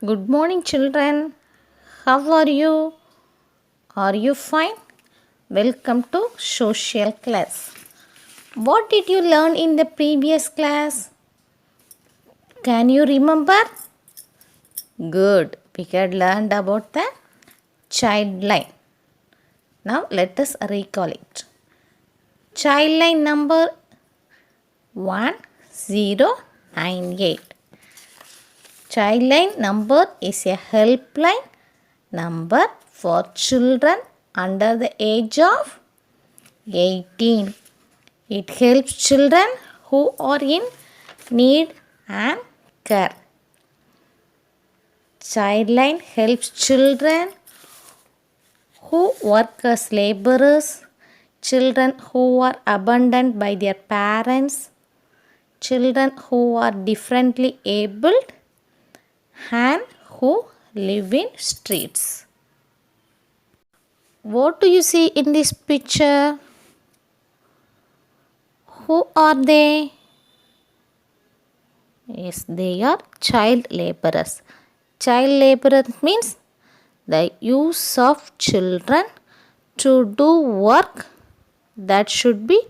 Good morning, children. How are you? Are you fine? Welcome to social class. What did you learn in the previous class? Can you remember? Good. We had learned about the child line. Now let us recall it. Child line number 1098. Child line number is a helpline number for children under the age of 18. It helps children who are in need and care. Childline helps children who work as laborers, children who are abandoned by their parents, children who are differently abled, and who live in streets. What do you see in this picture? Who are they? Yes, they are child laborers. Child laborer means the use of children to do work that should be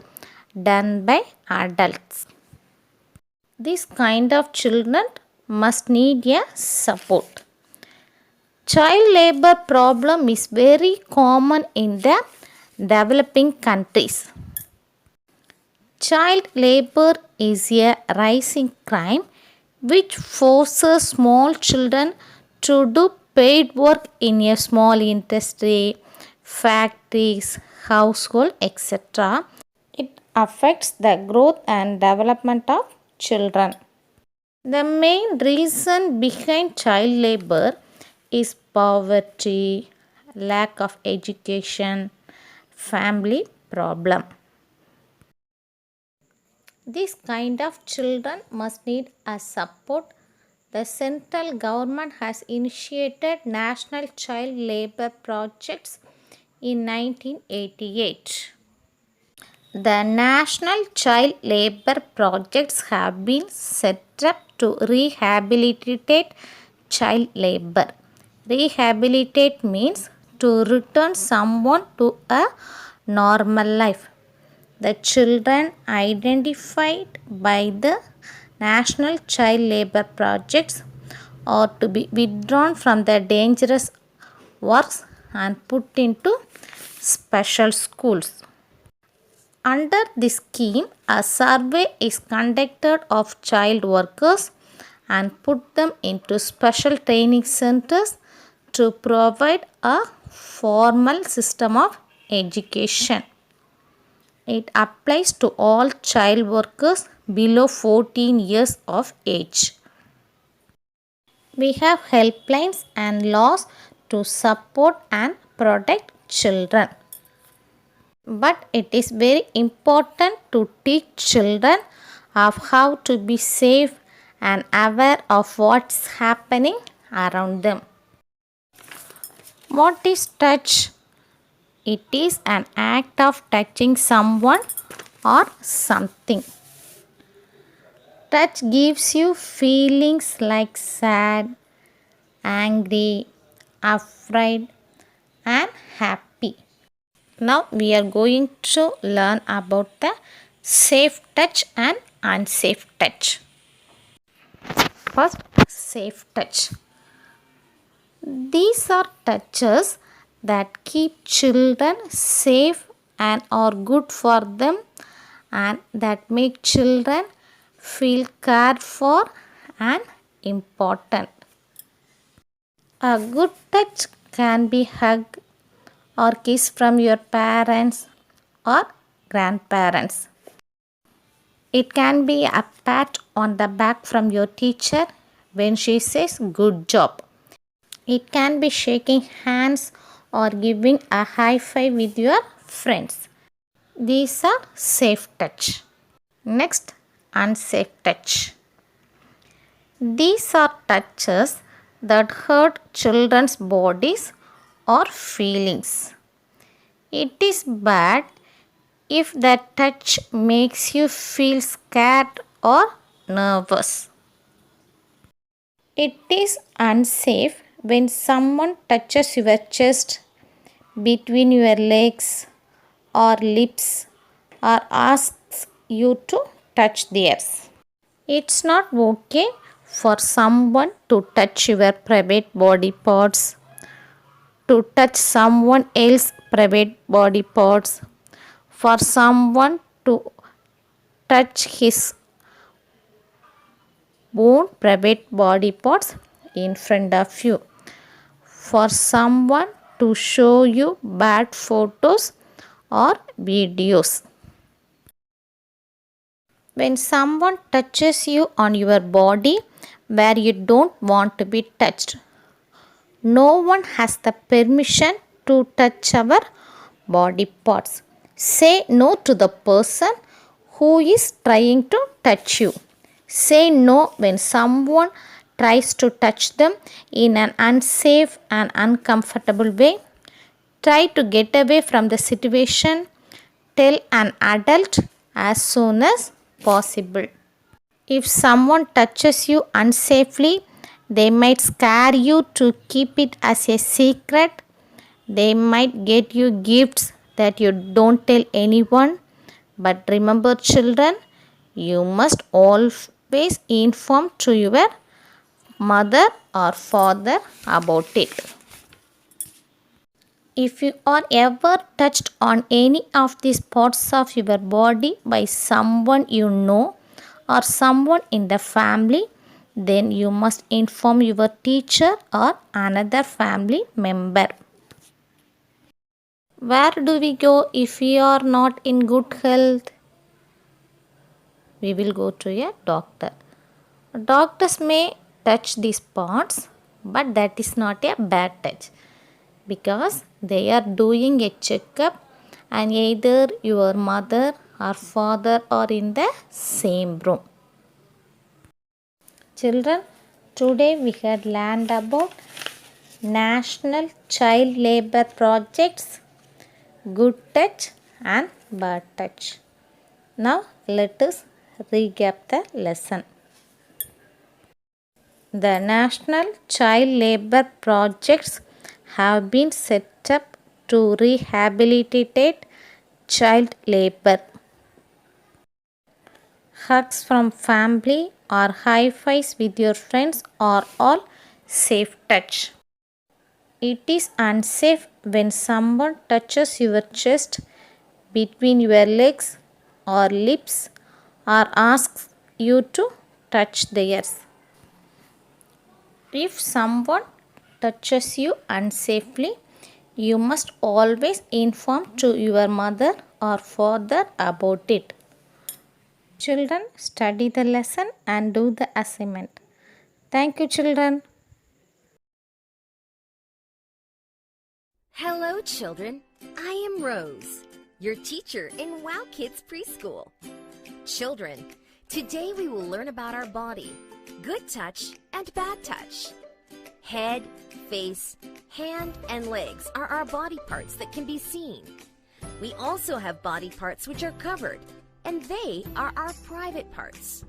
done by adults. This kind of children must need a support. Child labor problem is very common in the developing countries. Child labor is a rising crime which forces small children to do paid work in a small industry, factories, household, etc. It affects the growth and development of children. The main reason behind child labor is poverty, lack of education, family problem. This kind of children must need a support. The central government has initiated national child labor projects in 1988. The national child labor projects have been set up to rehabilitate child labor. Rehabilitate means to return someone to a normal life. The children identified by the National Child Labor Projects are to be withdrawn from the dangerous works and put into special schools. Under this scheme, a survey is conducted of child workers and put them into special training centers to provide a formal system of education. It applies to all child workers below 14 years of age. We have helplines and laws to support and protect children. But it is very important to teach children of how to be safe and aware of what's happening around them. What is touch? It is an act of touching someone or something. Touch gives you feelings like sad, angry, afraid, and happy. Now we are going to learn about the safe touch and unsafe touch. First, safe touch. These are touches that keep children safe and are good for them and that make children feel cared for and important. A good touch can be hug or kiss from your parents or grandparents. It can be a pat on the back from your teacher when she says good job. It can be shaking hands or giving a high five with your friends. These are safe touch. Next, unsafe touch. These are touches that hurt children's bodies or feelings. It is bad if the touch makes you feel scared or nervous. It is unsafe when someone touches your chest, between your legs or lips, or asks you to touch theirs. It's not okay for someone to touch your private body parts, to touch someone else's private body parts, for someone to touch his own private body parts in front of you, for someone to show you bad photos or videos. When someone touches you on your body where you don't want to be touched, no one has the permission to touch our body parts. Say no to the person who is trying to touch you. Say no when someone tries to touch them in an unsafe and uncomfortable way. Try to get away from the situation. Tell an adult as soon as possible. If someone touches you unsafely, they might scare you to keep it as a secret. They might get you gifts that you don't tell anyone. But remember, children, you must always inform to your mother or father about it. If you are ever touched on any of these parts of your body by someone you know or someone in the family, then you must inform your teacher or another family member. Where do we go if we are not in good health? We will go to a doctor. Doctors may touch these parts, but that is not a bad touch, because they are doing a checkup and either your mother or father are in the same room. Children, today we had learned about National Child Labour Projects, Good Touch and Bad Touch. Now let us recap the lesson. The National Child Labour Projects have been set up to rehabilitate child labour. Hugs from family or high fives with your friends are all safe touch. It is unsafe when someone touches your chest, between your legs or lips, or asks you to touch theirs. If someone touches you unsafely, you must always inform to your mother or father about it. Children, study the lesson and do the assignment. Thank you, children. Hello, children. I am Rose, your teacher in Wow Kids Preschool. Children, today we will learn about our body, good touch and bad touch. Head, face, hand, and legs are our body parts that can be seen. We also have body parts which are covered, and they are our private parts.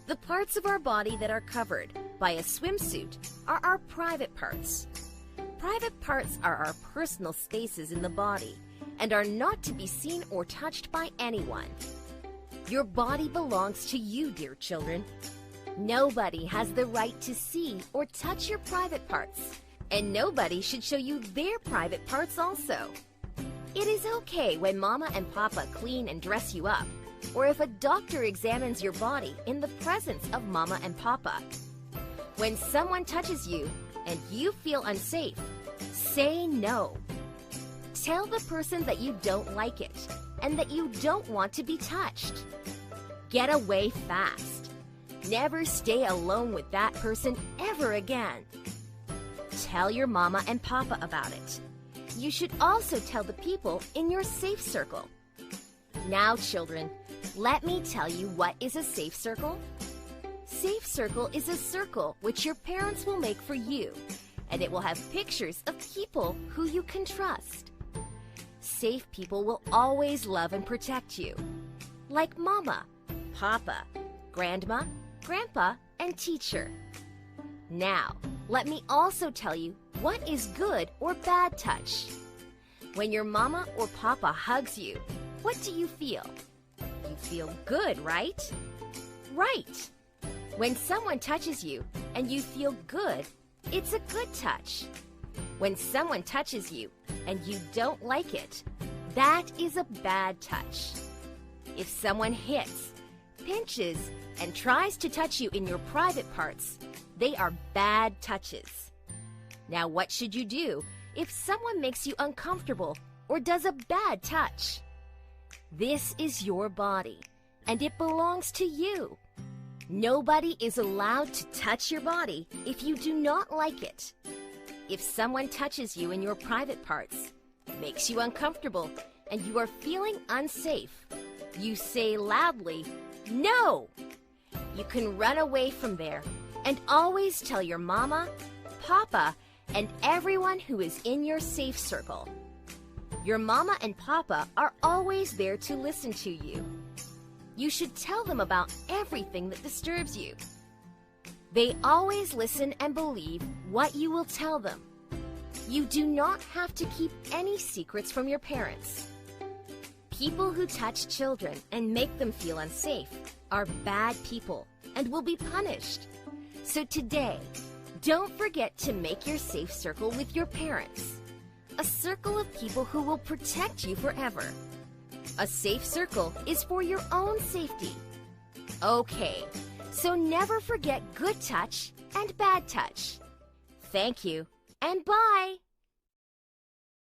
The parts of our body that are covered by a swimsuit are our private parts. Private parts are our personal spaces in the body and are not to be seen or touched by anyone. Your body belongs to you, dear children. Nobody has the right to see or touch your private parts, and nobody should show you their private parts also. It is okay when Mama and Papa clean and dress you up, or if a doctor examines your body in the presence of Mama and Papa. When someone touches you and you feel unsafe, say no. Tell the person that you don't like it and that you don't want to be touched. Get away fast. Never stay alone with that person ever again. Tell your Mama and Papa about it. You should also tell the people in your safe circle. Now, children, let me tell you what is a safe circle. Safe circle is a circle which your parents will make for you, and it will have pictures of people who you can trust. Safe people will always love and protect you, like Mama, Papa, Grandma, Grandpa, and teacher. Now, let me also tell you what is good or bad touch. When your mama or papa hugs you, what do you feel? You feel good, right? Right. When someone touches you and you feel good, it's a good touch. When someone touches you and you don't like it, that is a bad touch. If someone hits, pinches, and tries to touch you in your private parts, they are bad touches. Now, what should you do if someone makes you uncomfortable or does a bad touch? This is your body, and it belongs to you. Nobody is allowed to touch your body if you do not like it. If someone touches you in your private parts, makes you uncomfortable, and you are feeling unsafe, you say loudly, "No!" You can run away from there and always tell your mama, papa, and everyone who is in your safe circle. Your mama and papa are always there to listen to you. You should tell them about everything that disturbs you. They always listen and believe what you will tell them. You do not have to keep any secrets from your parents. People who touch children and make them feel unsafe are bad people and will be punished. So today, don't forget to make your safe circle with your parents. A circle of people who will protect you forever. A safe circle is for your own safety. Okay, so never forget good touch and bad touch. Thank you, and bye!